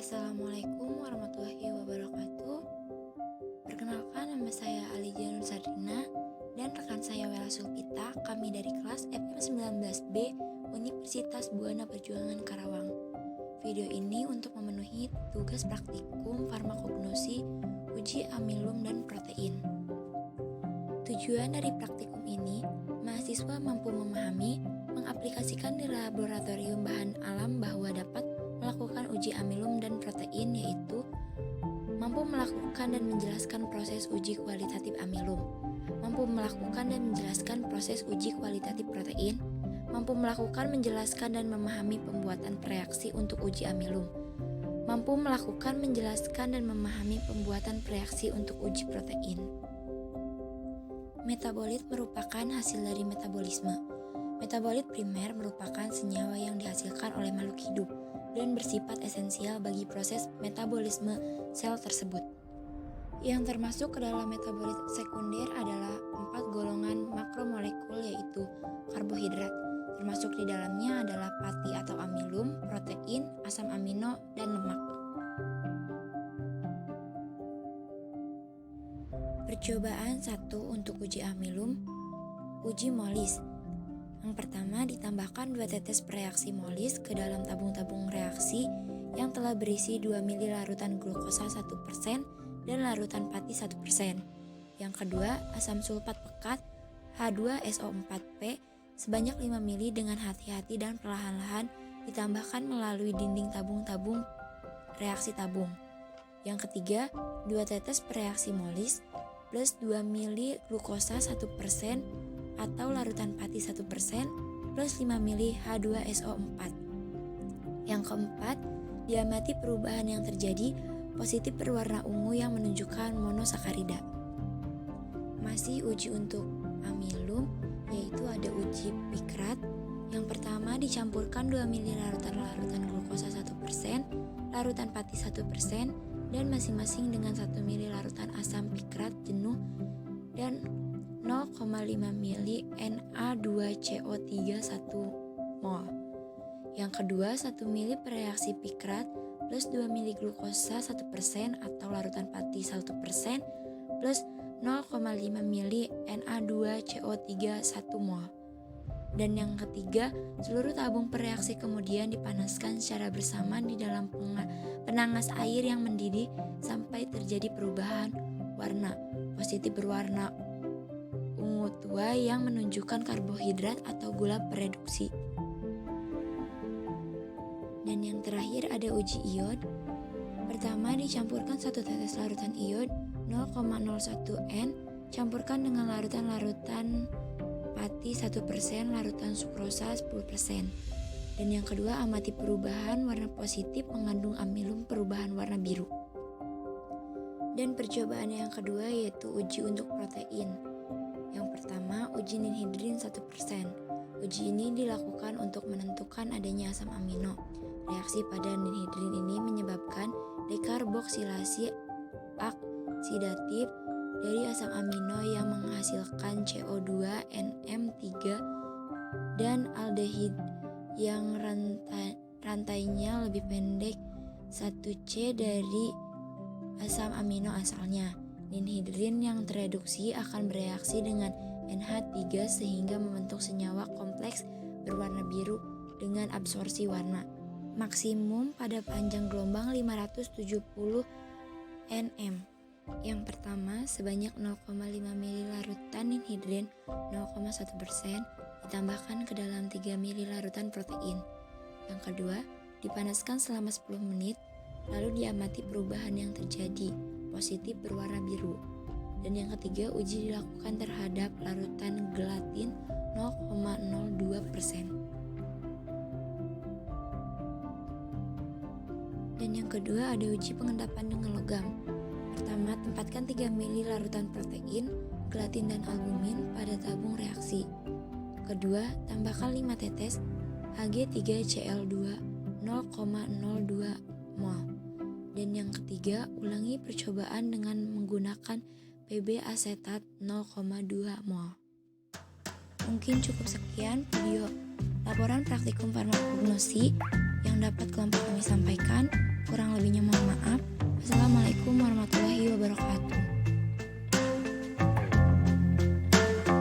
Assalamualaikum warahmatullahi wabarakatuh. Perkenalkan, nama saya Alidia Nur Sardina dan rekan saya Wela Sulpita. Kami dari kelas FM19B Universitas Buana Perjuangan Karawang. Video ini untuk memenuhi tugas praktikum farmakognosi uji amilum dan protein. Tujuan dari praktikum ini, mahasiswa mampu memahami, mengaplikasikan di laboratorium bahan alam bahwa dapat melakukan uji amilum dan protein, yaitu mampu melakukan dan menjelaskan proses uji kualitatif amilum, mampu melakukan dan menjelaskan proses uji kualitatif protein, mampu melakukan, menjelaskan dan memahami pembuatan reaksi untuk uji amilum, mampu melakukan, menjelaskan dan memahami pembuatan reaksi untuk uji protein. Metabolit merupakan hasil dari metabolisme. Metabolit primer merupakan senyawa yang dihasilkan oleh makhluk hidup dan bersifat esensial bagi proses metabolisme sel tersebut. Yang termasuk ke dalam metabolit sekunder adalah 4 golongan makromolekul, yaitu karbohidrat. Termasuk di dalamnya adalah pati atau amilum, protein, asam amino, dan lemak. Percobaan 1 untuk uji amilum, uji molis. Yang pertama, ditambahkan 2 tetes reaksi molis ke dalam tabung-tabung reaksi yang telah berisi 2 ml larutan glukosa 1% dan larutan pati 1%. Yang kedua, asam sulfat pekat H2SO4P sebanyak 5 ml dengan hati-hati dan perlahan-lahan ditambahkan melalui dinding tabung-tabung reaksi tabung. Yang ketiga, 2 tetes reaksi molis plus 2 ml glukosa 1% atau larutan pati 1% plus 5 ml H2SO4. Yang keempat, diamati perubahan yang terjadi positif berwarna ungu yang menunjukkan monosakarida. Masih uji untuk amilum, yaitu ada uji pikrat. Yang pertama, dicampurkan 2 ml larutan glukosa 1%, larutan pati 1%, dan masing-masing dengan 1 ml larutan asam pikrat jenuh dan 0,5 ml Na2CO3 1 mol. Yang kedua, 1 ml reaksi pikrat plus 2 ml glukosa 1% atau larutan pati 1% plus 0,5 ml Na2CO3 1 mol. Dan yang ketiga, seluruh tabung pereaksi kemudian dipanaskan secara bersama di dalam penangas air yang mendidih sampai terjadi perubahan warna positif berwarna ungu tua yang menunjukkan karbohidrat atau gula pereduksi. Dan yang terakhir ada uji iod. Pertama, dicampurkan 1 tetes larutan iod 0,01 N, campurkan dengan larutan pati 1%, larutan sukrosa 10%. Dan yang kedua, amati perubahan warna positif mengandung amilum perubahan warna biru. Dan percobaan yang kedua yaitu uji untuk protein. Yang pertama, uji ninhidrin 1%. Uji ini dilakukan untuk menentukan adanya asam amino. Reaksi pada ninhidrin ini menyebabkan dekarboksilasi oksidatif dari asam amino yang menghasilkan CO2 NM3 dan aldehid yang rantainya lebih pendek 1C dari asam amino asalnya. Ninhidrin yang tereduksi akan bereaksi dengan NH3 sehingga membentuk senyawa kompleks berwarna biru dengan absorpsi warna maksimum pada panjang gelombang 570 nm. Yang pertama, sebanyak 0,5 ml larutan ninhidrin 0,1% ditambahkan ke dalam 3 ml larutan protein. Yang kedua, dipanaskan selama 10 menit lalu diamati perubahan yang terjadi positif berwarna biru. Dan yang ketiga, uji dilakukan terhadap larutan gelatin 0,02%. Dan yang kedua ada uji pengendapan dengan logam. Pertama, tempatkan 3 ml larutan protein, gelatin dan albumin pada tabung reaksi. Kedua, tambahkan 5 tetes Hg3Cl2 0,02 mol. Dan yang ketiga, ulangi percobaan dengan menggunakan Pb asetat 0,2 mol. Mungkin cukup sekian video laporan praktikum farmakognosi yang dapat kelompok kami sampaikan. Kurang lebihnya mohon maaf. Wassalamualaikum warahmatullahi wabarakatuh.